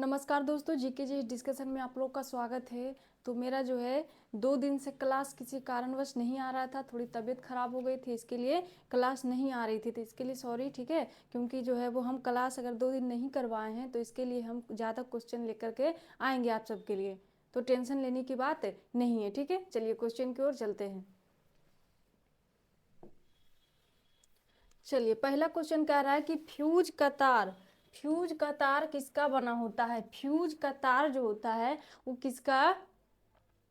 नमस्कार दोस्तों, जीके जी डिस्कशन में आप लोग का स्वागत है। तो मेरा जो है 2 दिन से क्लास किसी कारणवश नहीं आ रहा था, थोड़ी तबीयत ख़राब हो गई थी, इसके लिए क्लास नहीं आ रही थी। तो इसके लिए सॉरी, ठीक है। क्योंकि जो है वो हम क्लास अगर 2 दिन नहीं करवाए हैं तो इसके लिए हम ज़्यादा क्वेश्चन लेकर के आएंगे आप सबके लिए, तो टेंशन लेने की बात नहीं है, ठीक है। चलिए क्वेश्चन की ओर चलते हैं। चलिए पहला क्वेश्चन कह रहा है कि फ्यूज का तार किसका बना होता है। फ्यूज का तार जो होता है वो किसका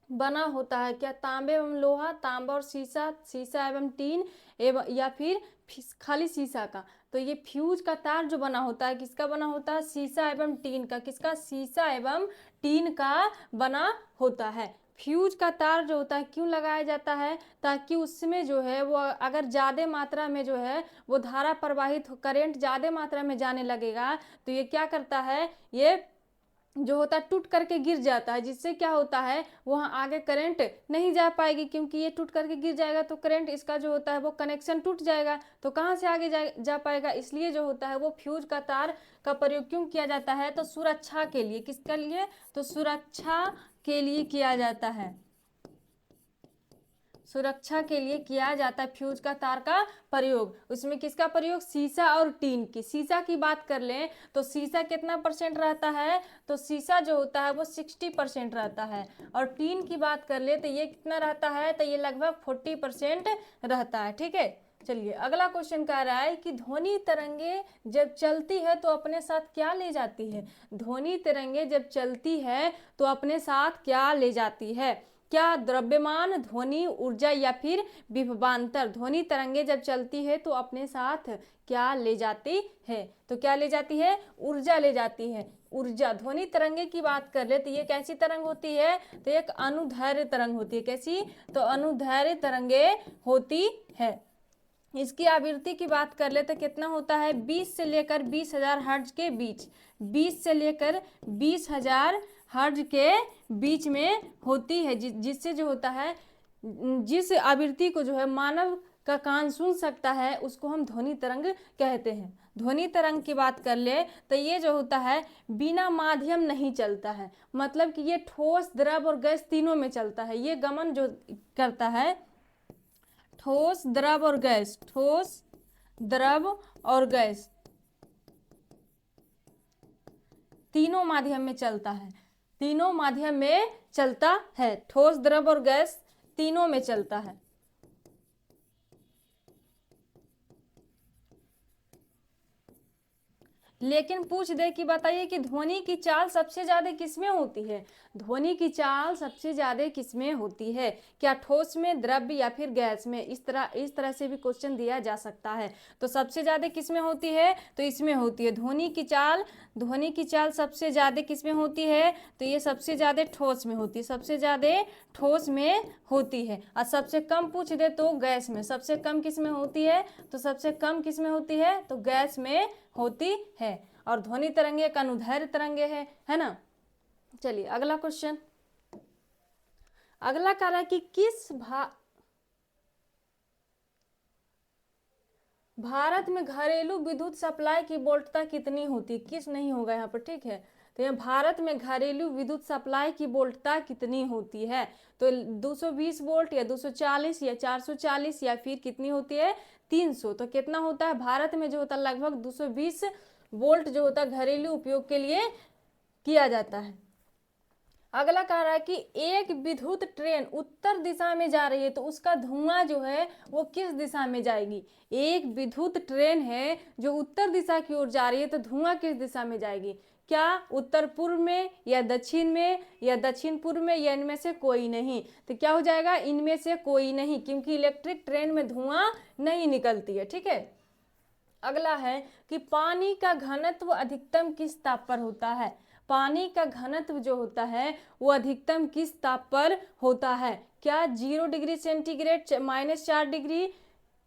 बना होता है। क्या तांबे एवं लोहा, तांबा और शीशा, शीशा एवं टीन, एवं या फिर खाली शीशा का। तो ये फ्यूज का तार जो बना होता है किसका बना होता है, शीशा एवं टीन का। किसका, शीशा एवं टीन का बना होता है। फ्यूज का तार जो होता है क्यों लगाया जाता है, ताकि उसमें जो है वो अगर ज़्यादा मात्रा में जो है वो धारा प्रवाहित, करंट ज़्यादा मात्रा में जाने लगेगा तो ये क्या करता है, ये जो होता है टूट करके गिर जाता है, जिससे क्या होता है वहाँ आगे करंट नहीं जा पाएगी, क्योंकि ये टूट करके गिर जाएगा तो करंट इसका जो होता है वो कनेक्शन टूट जाएगा, तो कहाँ से आगे जा पाएगा। इसलिए जो होता है वो फ्यूज का तार का प्रयोग क्यों किया जाता है, तो सुरक्षा के लिए। किसके लिए, तो सुरक्षा के लिए किया जाता है। सुरक्षा के लिए किया जाता है फ्यूज का तार का प्रयोग। उसमें किसका प्रयोग, शीशा और टीन की। शीशा की बात कर लें तो शीशा कितना परसेंट रहता है, तो शीशा जो होता है वो 60% रहता है। और टीन की बात कर ले तो ये कितना रहता है, तो ये लगभग 40% रहता है, ठीक है। चलिए अगला क्वेश्चन कह रहा है कि ध्वनि तरंगे जब चलती है तो अपने साथ क्या ले जाती है। ध्वनि तरंगे जब चलती है तो अपने साथ क्या ले जाती है। क्या द्रव्यमान, ध्वनि, ऊर्जा या फिर विभवांतर। ध्वनि तरंगे जब चलती है तो अपने साथ क्या ले जाती है, तो क्या ले जाती है, ऊर्जा ले जाती है। ऊर्जा, ध्वनि तरंगे की बात कर ले तो ये कैसी तरंग होती है, तो एक अनुदैर्ध्य तरंग होती है। कैसी, तो अनुदैर्ध्य तरंगे होती है। इसकी आवृत्ति की बात कर ले तो कितना होता है, 20 से लेकर 20,000 हर्ट्ज के बीच। 20 से लेकर 20,000 हर्ट्ज के बीच में होती है, जिससे जो होता है, जिस आवृत्ति को जो है मानव का कान सुन सकता है उसको हम ध्वनि तरंग कहते हैं। ध्वनि तरंग की बात कर ले तो ये जो होता है बिना माध्यम नहीं चलता है, मतलब कि ये ठोस, द्रव और गैस तीनों में चलता है। ये गमन जो करता है ठोस, द्रव और गैस, ठोस, द्रव और गैस तीनों माध्यम में चलता है। तीनों माध्यम में चलता है, ठोस, द्रव और गैस तीनों में चलता है। लेकिन पूछ दे कि बताइए कि ध्वनि की चाल सबसे ज्यादा किसमें होती है। ध्वनि की चाल सबसे ज्यादा किसमें होती है, क्या ठोस में, द्रव्य या फिर गैस में। इस तरह से भी क्वेश्चन दिया जा सकता है। तो सबसे ज्यादा किसमें होती है, तो इसमें होती है ध्वनि की चाल। ध्वनि की चाल सबसे ज्यादा किसमें होती है, तो ये सबसे ज्यादा ठोस में होती है, सबसे ज्यादा ठोस में होती है। और सबसे कम पूछ दे तो गैस में। सबसे कम किसमें होती है, तो सबसे कम किसमें होती है, तो गैस में होती है। और ध्वनि तरंगे एक अनुदैर्ध्य तरंगे है ना। चलिए अगला क्वेश्चन। अगला कह रहा है कि भारत में घरेलू विद्युत सप्लाई की वोल्टता कितनी होती है। किस नहीं होगा यहाँ पर, ठीक है। तो यहाँ भारत में घरेलू विद्युत सप्लाई की वोल्टता कितनी होती है, तो 220 वोल्ट या 240 या 440 या फिर कितनी होती है, 300। तो कितना होता है भारत में जो होता है लगभग 220 वोल्ट जो होता है घरेलू उपयोग के लिए किया जाता है। अगला कह रहा है कि एक विद्युत ट्रेन उत्तर दिशा में जा रही है तो उसका धुआं जो है वो किस दिशा में जाएगी। एक विद्युत ट्रेन है जो उत्तर दिशा की ओर जा रही है तो धुआं किस दिशा में जाएगी, क्या उत्तर पूर्व में या दक्षिण में या दक्षिण पूर्व में, या इनमें से कोई नहीं। तो क्या हो जाएगा, इनमें से कोई नहीं, क्योंकि इलेक्ट्रिक ट्रेन में धुआं नहीं निकलती है, ठीक है। अगला है कि पानी का घनत्व अधिकतम किस ताप पर होता है। पानी का घनत्व जो होता है वो अधिकतम किस ताप पर होता है, क्या 0 डिग्री सेंटीग्रेड, -4 डिग्री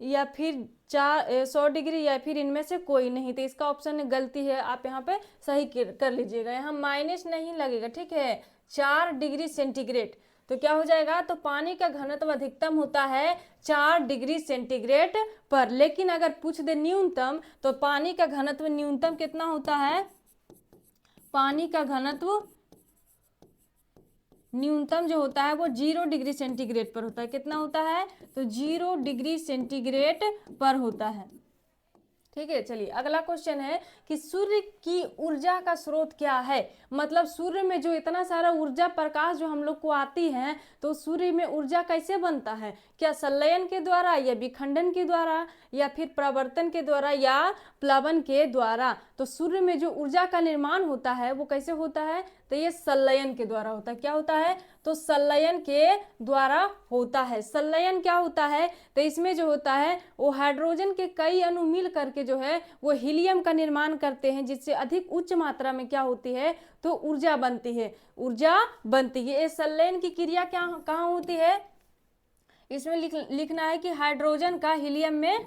या फिर 100 डिग्री, या फिर इनमें से कोई नहीं। तो इसका ऑप्शन गलती है, आप यहाँ पे सही कर लीजिएगा। यहाँ माइनस नहीं लगेगा, ठीक है, 4 डिग्री सेंटीग्रेड। तो क्या हो जाएगा, तो पानी का घनत्व अधिकतम होता है 4 डिग्री सेंटीग्रेड पर। लेकिन अगर पूछ दे न्यूनतम तो पानी का घनत्व न्यूनतम कितना होता है, पानी का घनत्व न्यूनतम जो होता है वो 0 डिग्री सेंटीग्रेड पर होता है। कितना होता है? तो 0 डिग्री सेंटीग्रेड पर होता है। ठीक है, चलिए अगला क्वेश्चन है कि सूर्य की ऊर्जा का स्रोत क्या है। मतलब सूर्य में जो इतना सारा ऊर्जा प्रकाश जो हम लोग को आती है, तो सूर्य में ऊर्जा कैसे बनता है? क्या संलयन के द्वारा, या विखंडन के द्वारा, या फिर प्रवर्तन के द्वारा, या प्लवन के द्वारा? तो सूर्य में जो ऊर्जा का निर्माण होता है वो कैसे होता है? तो ये संलयन के द्वारा होता है। क्या होता है? तो संलयन के द्वारा होता है। संलयन क्या होता है? तो इसमें जो होता है वो हाइड्रोजन के कई अणु मिल करके जो है वो हीलियम का निर्माण करते हैं, जिससे अधिक उच्च मात्रा में क्या होती है? तो ऊर्जा बनती है, ऊर्जा बनती है। ये संलयन की क्रिया क्या कहाँ होती है? इसमें लिखना है कि हाइड्रोजन का हीलियम में,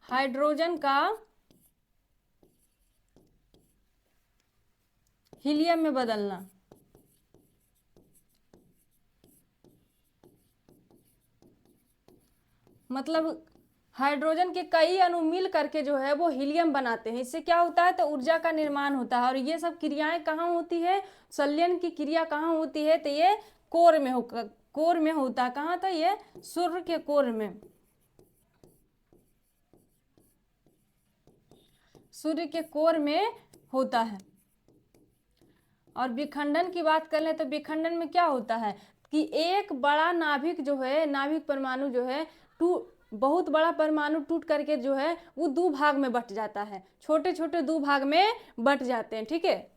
हाइड्रोजन का हीलियम में बदलना। मतलब हाइड्रोजन के कई अणु मिल करके जो है वो हीलियम बनाते हैं। इससे क्या होता है? तो ऊर्जा का निर्माण होता है। और ये सब क्रियाएं कहाँ होती है? संलयन की क्रिया कहाँ होती है? तो ये कोर में होगा, कोर में होता है। कहाँ? तो ये सूर्य के कोर में, सूर्य के कोर में होता है। और विखंडन की बात कर ले तो विखंडन में क्या होता है कि एक बड़ा नाभिक जो है, नाभिक परमाणु जो है बहुत बड़ा परमाणु टूट करके जो है वो दो भाग में बट जाता है, छोटे छोटे दो भाग में बट जाते हैं। ठीक है,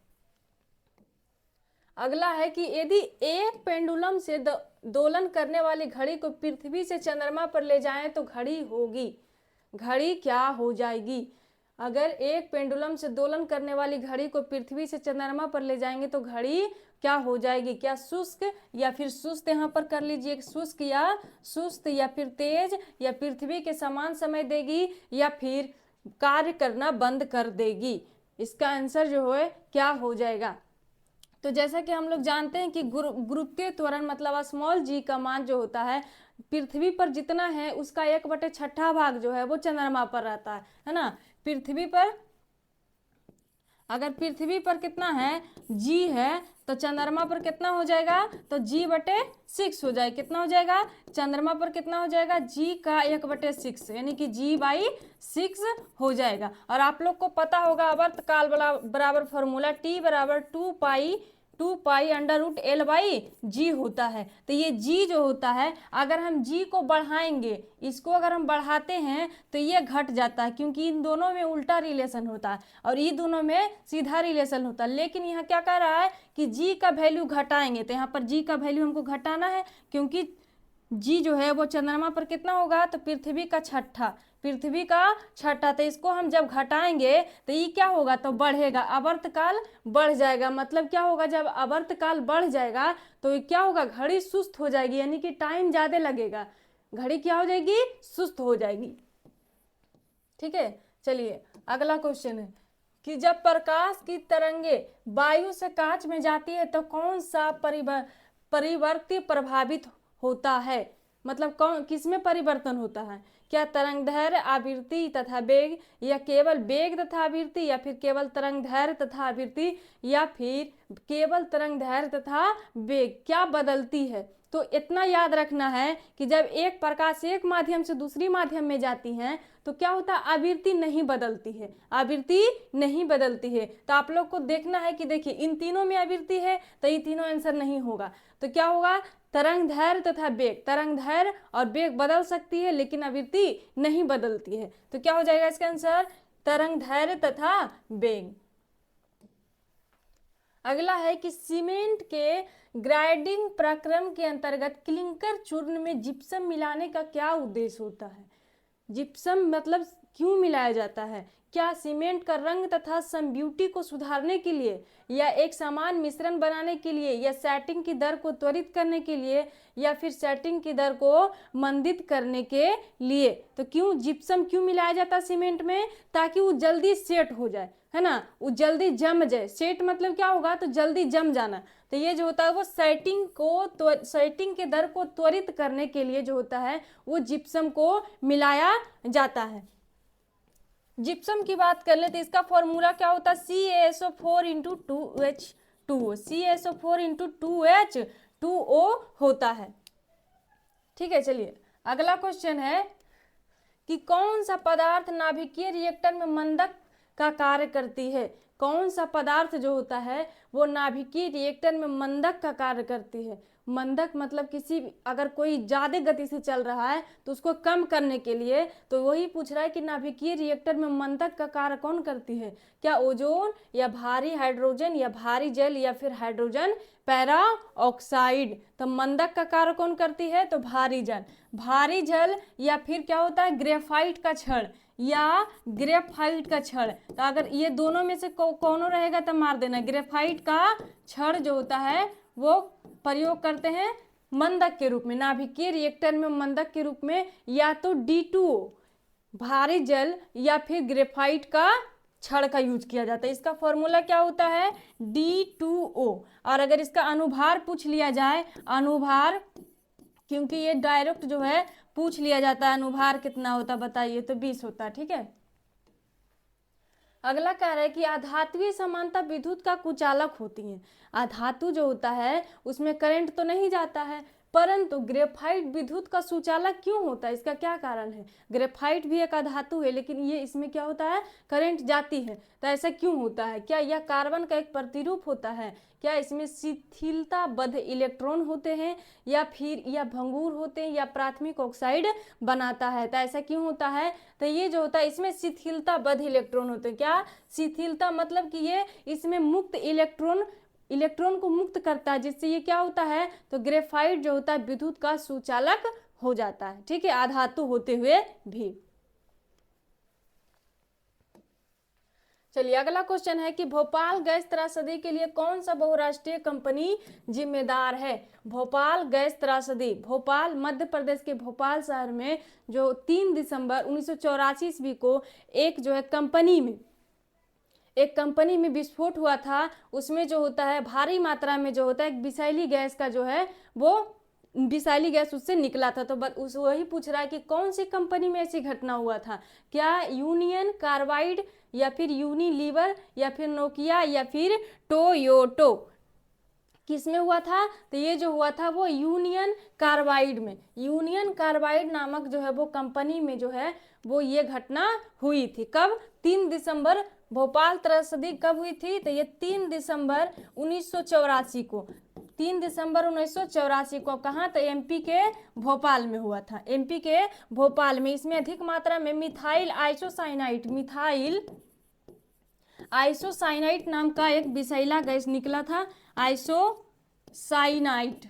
अगला है कि यदि एक पेंडुलम से दोलन करने वाली घड़ी को पृथ्वी से चंद्रमा पर ले जाएं तो घड़ी होगी, घड़ी क्या हो जाएगी? अगर एक पेंडुलम से दोलन करने वाली घड़ी को पृथ्वी से चंद्रमा पर ले जाएंगे तो घड़ी क्या हो जाएगी? क्या शुष्क या फिर सुस्त? यहाँ पर कर लीजिए, शुष्क या सुस्त, या फिर तेज या पृथ्वी के समान समय देगी, या फिर कार्य करना बंद कर देगी। इसका आंसर जो है क्या हो जाएगा? तो जैसा कि हम लोग जानते हैं कि गुरुत्वीय त्वरण मतलब स्मॉल जी का मान जो होता है पृथ्वी पर जितना है उसका 1/6 भाग जो है वो चंद्रमा पर रहता है ना। पृथ्वी पर, अगर पृथ्वी पर कितना है? जी है, तो चंद्रमा पर कितना हो जाएगा? तो G/6 हो जाएगा। कितना हो जाएगा? चंद्रमा पर कितना हो जाएगा? G का 1/6, यानी कि G/6 हो जाएगा। और आप लोग को पता होगा आवर्तकाल बराबर फॉर्मूला T बराबर 2π√L/G होता है। तो ये G जो होता है, अगर हम G को बढ़ाएंगे, इसको अगर हम बढ़ाते हैं तो ये घट जाता है, क्योंकि इन दोनों में उल्टा रिलेशन होता है और ये दोनों में सीधा रिलेशन होता है। लेकिन यहाँ क्या कह रहा है कि G का वैल्यू घटाएंगे, तो यहाँ पर G का वैल्यू हमको घटाना है, क्योंकि G जो है वो चंद्रमा पर कितना होगा? तो पृथ्वी का छठा, पृथ्वी का छठा। तो इसको हम जब घटाएंगे तो ये क्या होगा? तो बढ़ेगा, आवर्तकाल बढ़ जाएगा। मतलब क्या होगा? जब आवर्तकाल बढ़ जाएगा तो ये क्या होगा? घड़ी सुस्त हो जाएगी, यानी कि टाइम ज्यादा लगेगा, घड़ी क्या हो जाएगी? सुस्त हो जाएगी। ठीक है, चलिए अगला क्वेश्चन है कि जब प्रकाश की तरंगे वायु से कांच में जाती है तो कौन सा परिवर्ती प्रभावित होता है? मतलब कौन, किसमें परिवर्तन होता है? क्या तरंगदैर्घ्य, आवृत्ति तथा वेग, या केवल वेग तथा आवृत्ति, या फिर केवल तरंगदैर्घ्य तथा आवृत्ति, या फिर केवल तरंगदैर्घ्य तथा वेग? क्या बदलती है? तो इतना याद रखना है कि जब एक प्रकाश एक माध्यम से दूसरी माध्यम में जाती है तो क्या होता है? आवृत्ति नहीं बदलती है, आवृत्ति नहीं बदलती है। तो आप लोग को देखना है कि देखिए इन तीनों में आवृत्ति है तो ये तीनों आंसर नहीं होगा। तो क्या होगा? तरंगदैर्घ्य तथा वेग, तरंगदैर्घ्य और वेग बदल सकती है लेकिन आवृत्ति नहीं बदलती है। तो क्या हो जाएगा इसका आंसर? तरंगदैर्घ्य तथा वेग। अगला है कि सीमेंट के ग्राइंडिंग प्रक्रम के अंतर्गत क्लिंकर चूर्ण में जिप्सम मिलाने का क्या उद्देश्य होता है? जिप्सम मतलब क्यों मिलाया जाता है? क्या सीमेंट का रंग तथा समब्यूटी को सुधारने के लिए, या एक समान मिश्रण बनाने के लिए, या सेटिंग की दर को त्वरित करने के लिए, या फिर सेटिंग की दर को मंदित करने के लिए? तो क्यों जिप्सम क्यों मिलाया जाता है सीमेंट में? ताकि वो जल्दी सेट हो जाए, है ना, वो जल्दी जम जाए। सेट मतलब क्या होगा? तो जल्दी जम जाना। तो ये जो होता है वो सेटिंग के दर को त्वरित करने के लिए जो होता है वो जिप्सम को मिलाया जाता है। जिप्सम की बात कर ले तो इसका फॉर्मूला क्या होता है, CaSO4 into 2H2O, CaSO4 into 2H2O होता है। ठीक है, चलिए अगला क्वेश्चन है कि कौन सा पदार्थ नाभिकीय रिएक्टर में मंदक का कार्य करती है। कौन सा पदार्थ जो होता है वो नाभिकीय रिएक्टर में मंदक का कार्य करती है। मंदक मतलब किसी, अगर कोई ज्यादा गति से चल रहा है तो उसको कम करने के लिए, तो वही पूछ रहा है कि नाभिकीय रिएक्टर में मंदक का कार्य कौन करती है। क्या ओजोन या भारी हाइड्रोजन या भारी जल या फिर हाइड्रोजन पैरा ऑक्साइड। तो मंदक का कार्य कौन करती है, तो भारी जल, भारी जल या फिर क्या होता है ग्रेफाइट का छड़ या ग्रेफाइट का छड़। तो अगर ये दोनों में से कौनो रहेगा तो मार देना। ग्रेफाइट का छड़ जो होता है वो प्रयोग करते हैं मंदक के रूप में, नाभिकीय रिएक्टर में मंदक के रूप में, या तो D2O भारी जल या फिर ग्रेफाइट का छड़ का यूज किया जाता है। इसका फॉर्मूला क्या होता है, D2O। और अगर इसका अनुभार पूछ लिया जाए, अनुभार, क्योंकि ये डायरेक्ट जो है पूछ लिया जाता है अनुभार कितना होता बताइए, तो 20 होता है। ठीक है, अगला कह रहा है कि अधातुवीय समानता विद्युत का कुचालक होती है। अधातु जो होता है उसमें करंट तो नहीं जाता है, परंतु ग्रेफाइट विद्युत का सुचालक क्यों होता है, इसका क्या कारण है। ग्रेफाइट भी एक अधातु है लेकिन ये इसमें क्या होता है करंट जाती है, तो ऐसा क्यों होता है। क्या यह कार्बन का एक प्रतिरूप होता है, क्या इसमें शिथिलताबद्ध इलेक्ट्रॉन होते हैं, या फिर यह भंगुर होते हैं, या प्राथमिक ऑक्साइड बनाता है। तो ऐसा क्यों होता है, तो ये जो होता है इसमें शिथिलताबद्ध इलेक्ट्रॉन होते हैं। क्या शिथिलता मतलब कि ये इसमें मुक्त इलेक्ट्रॉन को मुक्त करता है, जिससे ये क्या होता है, तो ग्रेफाइट जो होता है विद्युत का सुचालक हो जाता है। ठीक है, अधातु होते हुए भी। चलिए अगला क्वेश्चन है कि भोपाल गैस त्रासदी के लिए कौन सा बहुराष्ट्रीय कंपनी जिम्मेदार है। भोपाल गैस त्रासदी, भोपाल मध्य प्रदेश के भोपाल शहर में जो 3 दिसंबर 1984 ईस्वी को एक जो है कंपनी में विस्फोट हुआ था, उसमें जो होता है भारी मात्रा में जो होता है एक विषैली गैस का जो है वो विषैली गैस उससे निकला था। तो वही पूछ रहा है कि कौन सी कंपनी में ऐसी घटना हुआ था। क्या यूनियन कार्बाइड या फिर यूनिलीवर या फिर नोकिया या फिर टोयोटो, किसमें हुआ था, तो ये जो हुआ था वो यूनियन कार्बाइड में, यूनियन कार्बाइड नामक जो है वो कंपनी में जो है वो ये घटना हुई थी। कब, 3 दिसंबर। भोपाल त्रासदी कब हुई थी, तो ये 3 दिसंबर 1984 को, 3 दिसंबर 1984 को। कहाँ, तो एमपी के भोपाल में हुआ था, एमपी के भोपाल में। इसमें अधिक मात्रा में मिथाइल आइसोसाइनाइट नाम का एक विषैला गैस निकला था, आइसोसाइनाइट।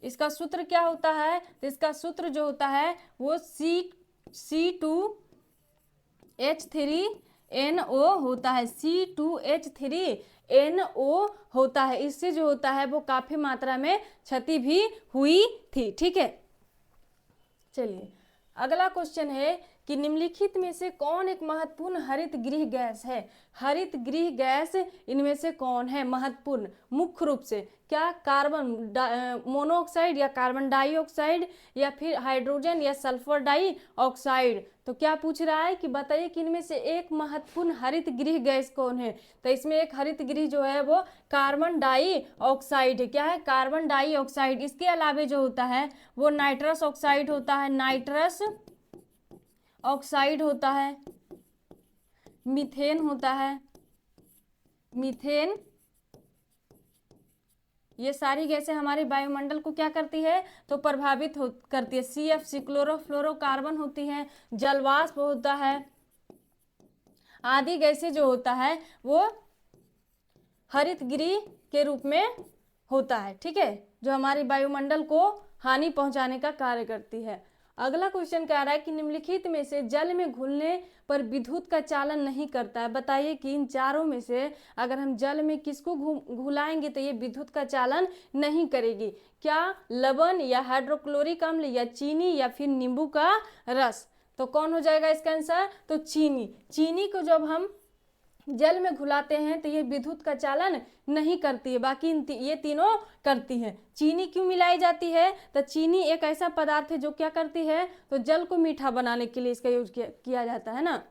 इसका सूत्र क्या होता है, तो इसका सूत्र जो होता है वो C2H3NO होता है, C2H3NO होता है। इससे जो होता है वो काफी मात्रा में क्षति भी हुई थी। ठीक है, चलिए अगला क्वेश्चन है कि निम्नलिखित में से कौन एक महत्वपूर्ण हरित गृह गैस है। हरित गृह गैस इनमें से कौन है महत्वपूर्ण, मुख्य रूप से। क्या कार्बन मोनोऑक्साइड या कार्बन डाइऑक्साइड या फिर हाइड्रोजन या सल्फर डाइऑक्साइड। तो क्या पूछ रहा है कि बताइए कि इनमें से एक महत्वपूर्ण हरित गृह गैस कौन है। तो इसमें एक हरित गृह जो है वो कार्बन डाइऑक्साइड है। क्या है, कार्बन डाइऑक्साइड। इसके अलावे जो होता है वो नाइट्रस ऑक्साइड होता है, नाइट्रस ऑक्साइड होता है, मीथेन होता है, मीथेन। ये सारी गैसें हमारे वायुमंडल को क्या करती है, तो प्रभावित करती है। CFC क्लोरोफ्लोरोकार्बन होती है, जलवाष्प होता है, आदि गैसें जो होता है वो हरित गृह के रूप में होता है। ठीक है, जो हमारे वायुमंडल को हानि पहुंचाने का कार्य करती है। अगला क्वेश्चन कह रहा है कि निम्नलिखित में से जल में घुलने पर विद्युत का चालन नहीं करता है। बताइए कि इन चारों में से अगर हम जल में किसको घुलाएंगे तो ये विद्युत का चालन नहीं करेगी। क्या, लवण या हाइड्रोक्लोरिक अम्ल या चीनी या फिर नींबू का रस। तो कौन हो जाएगा इसका आंसर, तो चीनी। चीनी को जब हम जल में घुलाते हैं तो ये विद्युत का चालन नहीं करती है, बाकी ये तीनों करती है। चीनी क्यों मिलाई जाती है? तो चीनी एक ऐसा पदार्थ है जो क्या करती है, तो जल को मीठा बनाने के लिए इसका यूज किया जाता है ना।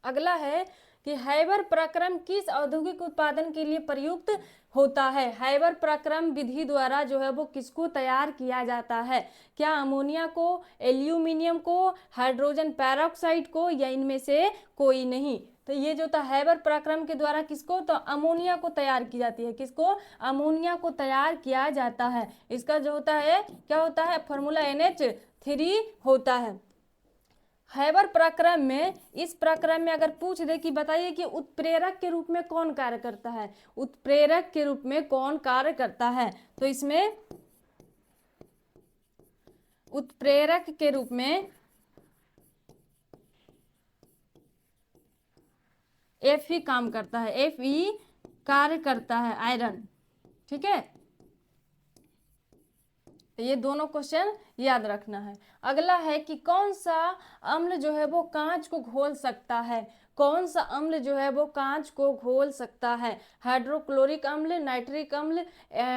अगला है कि हैबर प्रक्रम किस औद्योगिक उत्पादन के लिए प्रयुक्त होता है? हैबर प्रक्रम विधि द्वारा जो है वो किसको तैयार किया जाता है? क्या अमोनिया को, एल्यूमिनियम को, हाइड्रोजन पेरोक्साइड को, या इनमें से कोई नहीं? तो ये जो था हैबर प्रक्रम के द्वारा किसको, तो अमोनिया को तैयार की जाती है। किसको? अमोनिया को तैयार किया जाता है। इसका जो होता है क्या होता है, फॉर्मूला NH3 होता है। हैबर प्रक्रम में, इस प्रक्रम में अगर पूछ दे कि बताइए कि उत्प्रेरक के रूप में कौन कार्य करता है, उत्प्रेरक के रूप में कौन कार्य करता है, तो इसमें उत्प्रेरक के रूप में Fe काम करता है, Fe कार्य करता है, आयरन। ठीक है, तो ये दोनों क्वेश्चन याद रखना है। अगला है कि कौन सा अम्ल जो है वो कांच को घोल सकता है? कौन सा अम्ल जो है वो कांच को घोल सकता है? हाइड्रोक्लोरिक अम्ल, नाइट्रिक अम्ल,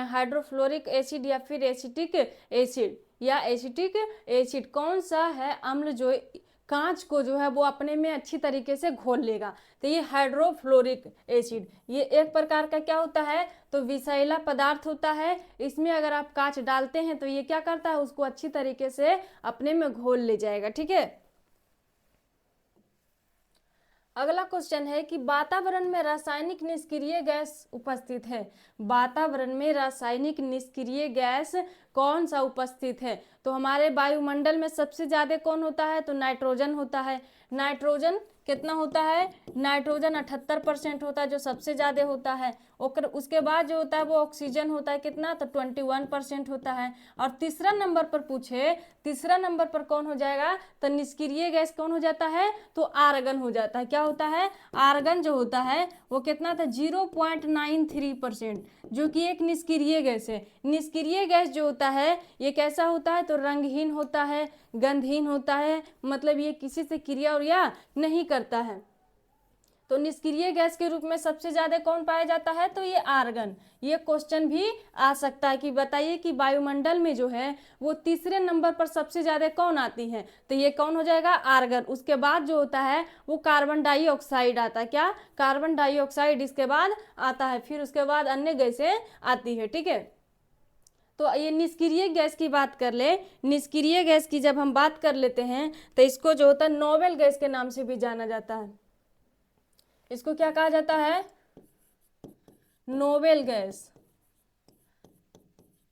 हाइड्रोफ्लोरिक एसिड, या फिर एसिटिक एसिड, या एसिटिक एसिड। कौन सा है अम्ल जो कांच को जो है वो अपने में अच्छी तरीके से घोल लेगा? तो ये हाइड्रोफ्लोरिक एसिड, ये एक प्रकार का क्या होता है, तो विषैला पदार्थ होता है। इसमें अगर आप कांच डालते हैं तो ये क्या करता है, उसको अच्छी तरीके से अपने में घोल ले जाएगा। ठीक है, अगला क्वेश्चन है कि वातावरण में रासायनिक निष्क्रिय गैस उपस्थित है। वातावरण में रासायनिक निष्क्रिय गैस कौन सा उपस्थित है? तो हमारे वायुमंडल में सबसे ज्यादा कौन होता है, तो नाइट्रोजन होता है। नाइट्रोजन कितना होता है, नाइट्रोजन 78% होता है, जो सबसे ज्यादा होता है। उसके बाद जो होता है वो ऑक्सीजन होता है, कितना, तो 21% होता है। और तीसरा नंबर पर पूछे, तीसरा नंबर पर कौन हो जाएगा, तो निष्क्रिय गैस कौन हो जाता है, तो आर्गन हो जाता है। क्या होता है, आर्गन जो होता है वो कितना था, 0.93%, जो कि एक निष्क्रिय गैस है। निष्क्रिय गैस जो होता है ये कैसा होता है, तो रंगहीन होता है, गंधहीन होता है, मतलब ये किसी से क्रिया और या नहीं करता है। तो निष्क्रिय गैस के रूप में सबसे ज्यादा कौन पाया जाता है, तो ये आर्गन। ये क्वेश्चन भी आ सकता है कि बताइए कि वायुमंडल में जो है वो तीसरे नंबर पर सबसे ज्यादा कौन आती है, तो ये कौन हो जाएगा, आर्गन। उसके बाद जो होता है वो कार्बन डाइऑक्साइड आता है। क्या, कार्बन डाइऑक्साइड इसके बाद आता है, फिर उसके बाद अन्य गैसें आती है। ठीक है, तो ये निष्क्रिय गैस की बात कर ले। निष्क्रिय गैस की जब हम बात कर लेते हैं तो इसको जो होता है नोबेल गैस के नाम से भी जाना जाता है। इसको क्या कहा जाता है, नोबेल गैस।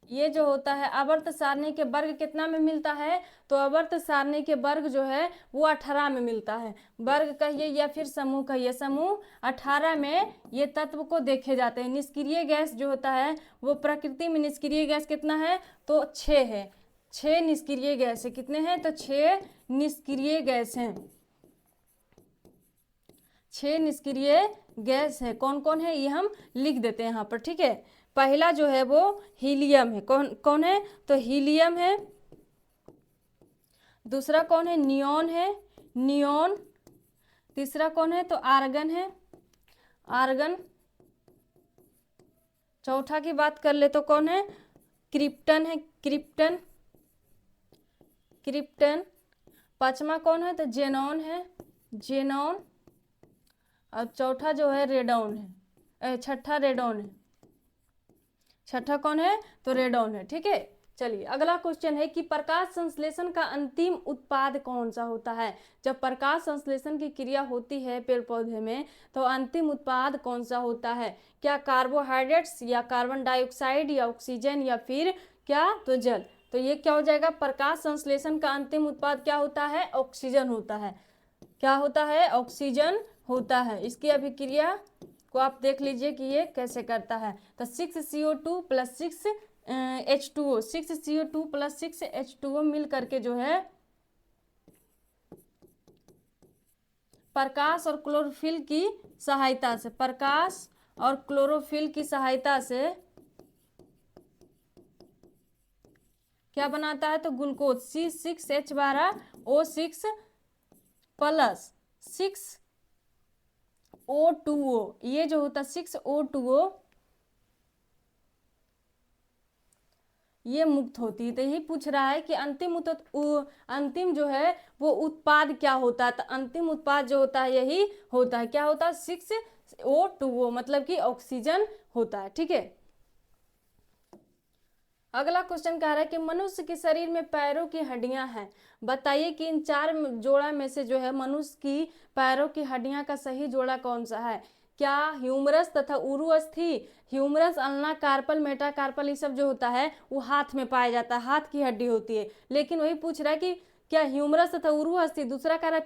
ये जो होता है आवर्त सारणी के वर्ग कितना में मिलता है, तो आवर्त सारणी के वर्ग जो है वो 18 में मिलता है। वर्ग कहिए या फिर समूह कहिए, समूह 18 में ये तत्व को देखे जाते हैं। निष्क्रिय गैस जो होता है वो प्रकृति में निष्क्रिय गैस कितना है, तो 6 है। 6 निष्क्रिय गैस है। कितने हैं, तो 6 निष्क्रिय गैस हैं। 6 निष्क्रिय गैस है। कौन कौन है ये हम लिख देते हैं यहाँ पर। ठीक है, पहला जो है वो हीलियम है। कौन कौन है, तो हीलियम है। दूसरा कौन है, नियोन है, नियोन। तीसरा कौन है, तो आर्गन है, आर्गन। चौथा की बात कर ले तो कौन है, क्रिप्टन है, क्रिप्टन, क्रिप्टन। पांचवा कौन है, तो जेनॉन है, जेनॉन। और चौथा जो है रेडॉन है, छठा रेडॉन है। छठा कौन है, तो रेडॉन है। ठीक है, चलिए अगला क्वेश्चन है कि प्रकाश संश्लेषण का अंतिम उत्पाद कौन सा होता है? जब प्रकाश संश्लेषण की क्रिया होती है पेड़ पौधे में तो अंतिम उत्पाद कौन सा होता है? क्या कार्बोहाइड्रेट्स, या कार्बन डाइऑक्साइड, या ऑक्सीजन, या फिर क्या, तो जल। तो ये क्या हो जाएगा, प्रकाश संश्लेषण का अंतिम उत्पाद क्या होता है, ऑक्सीजन होता है। क्या होता है, ऑक्सीजन होता है। इसकी अभिक्रिया को आप देख लीजिए कि ये कैसे करता है। तो 6CO2 + 6H2O, 6CO2 + 6H2O मिल करके जो है प्रकाश और क्लोरोफिल की सहायता से, प्रकाश और क्लोरोफिल की सहायता से क्या बनाता है, तो ग्लूकोज C6H12O6 प्लस 6O2O, ये जो होता है 6O2O ये मुक्त होती है। तो यही पूछ रहा है कि अंतिम जो है वो उत्पाद क्या होता है। तो अंतिम उत्पाद जो होता है यही होता है, क्या होता है 6O2O, मतलब कि ऑक्सीजन होता है। ठीक है, अगला क्वेश्चन कह रहा है कि मनुष्य के शरीर में पैरों की हड्डियां हैं, बताइए कि इन 4 जोड़ा में से जो है मनुष्य की पैरों की हड्डियां का सही जोड़ा कौन सा है। क्या ह्यूमरस तथा उरु अस्थि, ह्यूमरस, अल्ना, कार्पल, मेटाकार्पल, ये सब जो होता है वो हाथ में पाया जाता है, हाथ की हड्डी होती है। लेकिन वही पूछ रहा है कि क्या ह्यूमरस तथा उरु अस्थि, दूसरा कह रहा है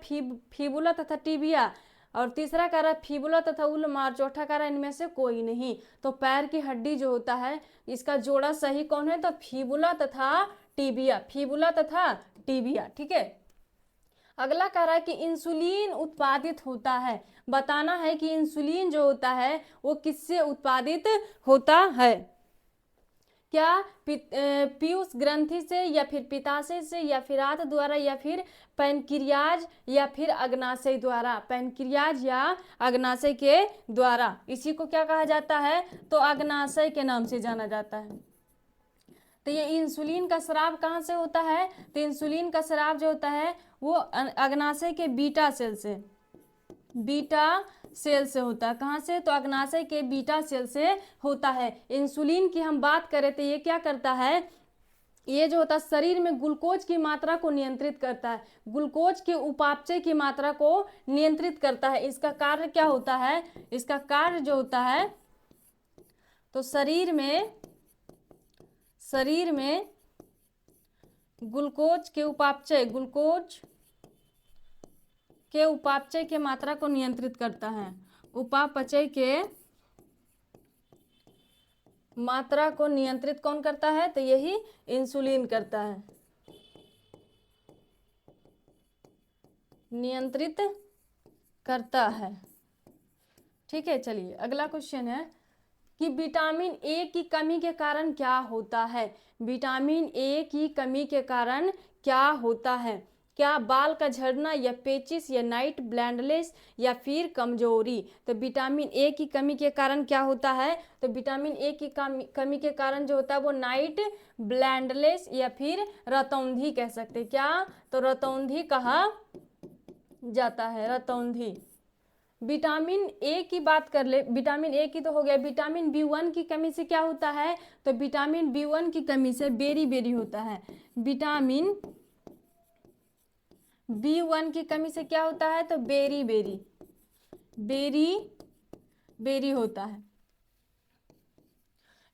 फीबुला तथा टिबिया, और तीसरा कह रहा है फीबुला तथा उल्मार, चौथा कह रहा है इनमें से कोई नहीं। तो पैर की हड्डी जो होता है इसका जोड़ा सही कौन है, तो फीबुला तथा टिबिया, फीबुला तथा टिबिया। ठीक है, अगला कह रहा है कि इंसुलिन उत्पादित होता है, बताना है कि इंसुलिन जो होता है वो किससे उत्पादित होता है। क्या पीयूष ग्रंथि से, या फिर पित्ताशय से, या फिर आंत द्वारा, या फिर पैनक्रियाज, या फिर अग्नाशय द्वारा, पैनक्रियाज या अग्नाशय के द्वारा। इसी को क्या कहा जाता है, तो अग्नाशय के नाम से जाना जाता है। तो ये इंसुलिन का स्राव कहाँ से होता है, तो इंसुलिन का स्राव जो होता है वो अग्नाशय के बीटा सेल से, बीटा सेल से होता है। कहाँ से, तो अग्नाशय के बीटा सेल से होता है। इंसुलिन की हम बात करें तो ये क्या करता है, ये जो होता है शरीर में ग्लूकोज की मात्रा को नियंत्रित करता है, ग्लूकोज के उपापचय की मात्रा को नियंत्रित करता है। इसका कार्य क्या होता है, इसका कार्य जो होता है तो शरीर में ग्लूकोज के उपापचय के मात्रा को नियंत्रित करता है, उपापचय के मात्रा को नियंत्रित कौन करता है, तो यही इंसुलिन करता है, नियंत्रित करता है। ठीक है, चलिए अगला क्वेश्चन है कि विटामिन ए की कमी के कारण क्या होता है, विटामिन ए की कमी के कारण क्या होता है। क्या बाल का झड़ना, या पेचिस, या नाइट ब्लाइंडनेस, या फिर कमजोरी। तो विटामिन ए की कमी के कारण क्या होता है, तो विटामिन ए की कमी के कारण जो होता है वो नाइट ब्लाइंडनेस या फिर रतौंधी कह सकते हैं। क्या, तो रतौंधी कहा जाता है, रतौंधी। विटामिन ए की बात कर ले, विटामिन ए की तो हो गया। विटामिन B1 की कमी से क्या होता है, तो विटामिन B1 की कमी से बेरी बेरी होता है, विटामिन B1 की कमी से क्या होता है, तो बेरी बेरी, बेरी बेरी होता है।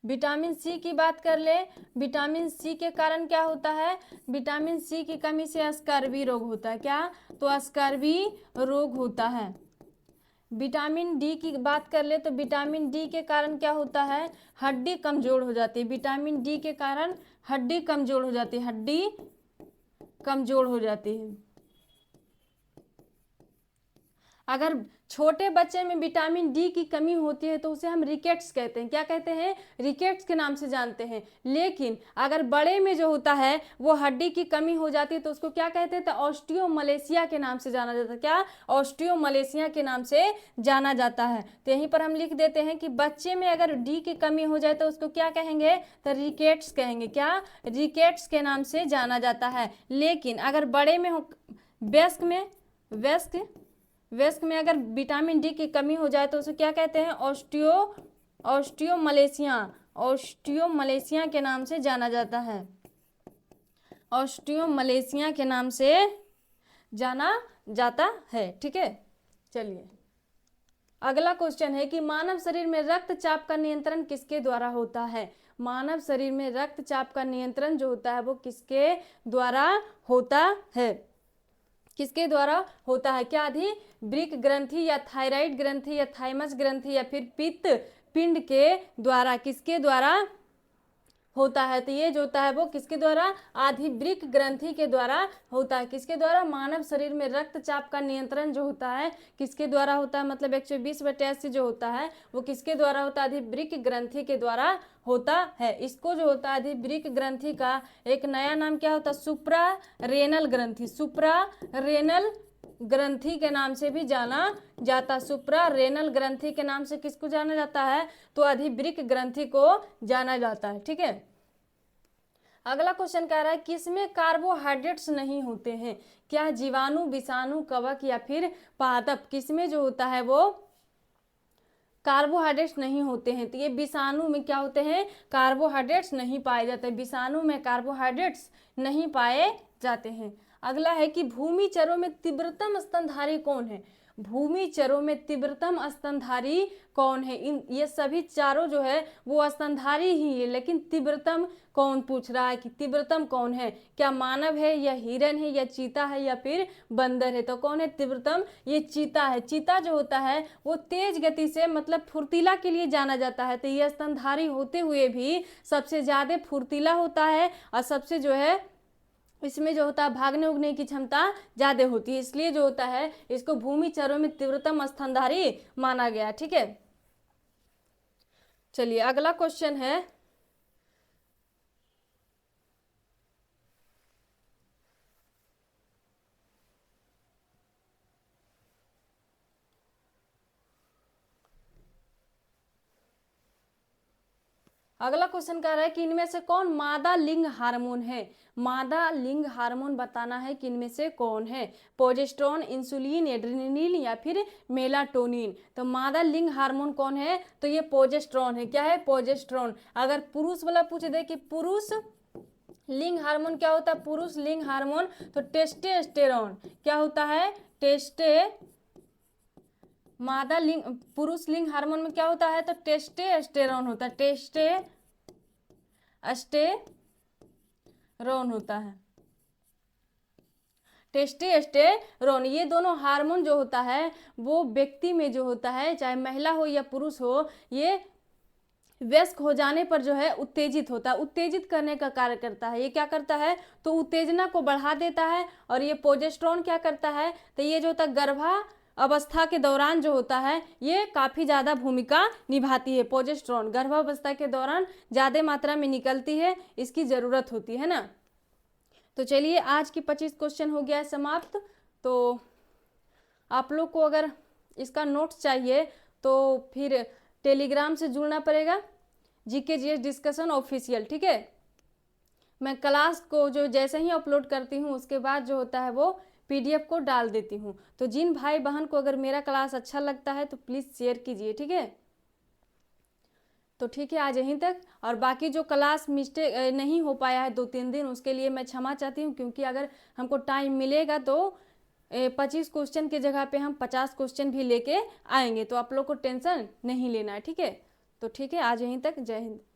विटामिन सी की बात कर ले, विटामिन सी के कारण क्या होता है, विटामिन सी की कमी से स्कर्वी रोग होता है। क्या, तो स्कर्वी रोग होता है। विटामिन डी की बात कर ले तो विटामिन डी के कारण क्या होता है, हड्डी कमजोर हो जाती है, विटामिन डी के कारण हड्डी कमजोर हो जाती है, हड्डी कमजोर हो जाती है। अगर छोटे बच्चे में विटामिन डी की कमी होती है तो उसे हम रिकेट्स कहते हैं, क्या कहते हैं, रिकेट्स के नाम से जानते हैं। लेकिन अगर बड़े में जो होता है वो हड्डी की कमी हो जाती है तो उसको क्या कहते हैं, तो ऑस्टियोमलेशिया के नाम से जाना जाता है। क्या, ऑस्टियोमलेशिया के नाम से जाना जाता है। तो यहीं पर हम लिख देते हैं कि बच्चे में अगर डी की कमी हो जाए तो उसको क्या कहेंगे, तो रिकेट्स कहेंगे। क्या, रिकेट्स के नाम से जाना जाता है। लेकिन अगर बड़े में हो, वयस्क में अगर विटामिन डी की कमी हो जाए तो उसे क्या कहते हैं, ऑस्टियोमलेशिया के नाम से जाना जाता है, ऑस्टियोमलेशिया के नाम से जाना जाता है। ठीक है, चलिए अगला क्वेश्चन है कि मानव शरीर में रक्तचाप का नियंत्रण किसके द्वारा होता है। मानव शरीर में रक्तचाप का नियंत्रण जो होता है वो किसके द्वारा होता है, किसके द्वारा होता है। क्या, अधिवृक्क ग्रंथि, या थायराइड ग्रंथि, या थाइमस ग्रंथि, या फिर पित्त पिंड के द्वारा, किसके द्वारा होता है। तो ये जो होता है वो किसके द्वारा, अधिवृक्क ग्रंथि के द्वारा होता है। किसके द्वारा, मानव शरीर में रक्तचाप का नियंत्रण जो होता है किसके द्वारा होता है, मतलब 120/80 जो होता है वो किसके द्वारा होता है, अधिवृक्क ग्रंथि के द्वारा होता है। इसको जो होता है अधिवृक्क ग्रंथि का एक नया नाम क्या होता है, सुप्रा रेनल ग्रंथि, सुप्रा रेनल ग्रंथि के नाम से भी जाना जाता है। सुप्रा रेनल ग्रंथि के नाम से किसको जाना जाता है? तो अधिवृक्क ग्रंथि को जाना जाता है। ठीक है, अगला क्वेश्चन कह रहा है किसमें कार्बोहाइड्रेट्स नहीं होते हैं? क्या जीवाणु, विषाणु, कवक या फिर पादप? किसमें जो होता है वो कार्बोहाइड्रेट्स नहीं होते हैं? तो ये विषाणु में क्या होते हैं? कार्बोहाइड्रेट्स नहीं पाए जाते। विषाणु में कार्बोहाइड्रेट्स नहीं पाए जाते हैं। अगला है कि भूमिचरों में तीव्रतम स्तनधारी कौन है? भूमिचरों में तीव्रतम स्तनधारी कौन है? इन ये सभी चारों जो है वो स्तनधारी ही है, लेकिन तीव्रतम कौन पूछ रहा है कि तीव्रतम कौन है? क्या मानव है या हिरन है या चीता है या फिर बंदर है? तो कौन है तीव्रतम? ये चीता है। चीता जो होता है वो तेज गति से मतलब फुर्तीला के लिए जाना जाता है। तो ये स्तनधारी होते हुए भी सबसे ज्यादा फुर्तीला होता है और सबसे जो है इसमें जो होता है भागने उगने की क्षमता ज्यादा होती है, इसलिए जो होता है इसको भूमिचरों में तीव्रतम स्तनधारी माना गया। ठीक है, चलिए अगला क्वेश्चन है अगला क्वेश्चन कह रहा है कि इनमें से कौन मादा लिंग हार्मोन है? मादा लिंग हार्मोन बताना है कि इनमें से कौन है? प्रोजेस्टेरोन, इंसुलिन, एड्रेनलिन या फिर मेलाटोनिन? तो मादा लिंग हार्मोन कौन है? तो ये प्रोजेस्टेरोन है। क्या है? प्रोजेस्टेरोन। अगर पुरुष वाला पूछ दे कि पुरुष लिंग हार्मोन क्या होता है? पुरुष लिंग हार्मोन तो टेस्टोस्टेरोन। क्या होता है? मादा लिंग पुरुष लिंग हार्मोन में क्या होता है? तो टेस्टोस्टेरोन होता है। टेस्टोस्टेरोन होता है। टेस्टोस्टेरोन ये दोनों हार्मोन जो होता है वो व्यक्ति में जो होता है, चाहे महिला हो या पुरुष हो, ये वयस्क हो जाने पर जो है उत्तेजित होता है, उत्तेजित करने का कार्य करता है। ये क्या करता है? तो उत्तेजना को बढ़ा देता है। और ये प्रोजेस्टेरोन क्या करता है? तो ये जो होता है गर्भा अवस्था के दौरान जो होता है ये काफी ज्यादा भूमिका निभाती है। प्रोजेस्टेरोन गर्भावस्था के दौरान ज्यादा मात्रा में निकलती है, इसकी जरूरत होती है ना। तो चलिए आज की 25 क्वेश्चन हो गया है समाप्त। तो आप लोग को अगर इसका नोट्स चाहिए तो फिर टेलीग्राम से जुड़ना पड़ेगा, जीके जीएस डिस्कशन ऑफिशियल। ठीक है, मैं क्लास को जो जैसे ही अपलोड करती हूँ उसके बाद जो होता है वो पीडीएफ को डाल देती हूँ। तो जिन भाई बहन को अगर मेरा क्लास अच्छा लगता है तो प्लीज़ शेयर कीजिए। ठीक है, तो ठीक है आज यहीं तक। और बाकी जो क्लास मिस्टेक नहीं हो पाया है 2-3 दिन, उसके लिए मैं क्षमा चाहती हूँ, क्योंकि अगर हमको टाइम मिलेगा तो 25 क्वेश्चन की जगह पे हम 50 क्वेश्चन भी लेके आएंगे। तो आप लोग को टेंशन नहीं लेना है। ठीक है, तो ठीक है आज यहीं तक। जय हिंद।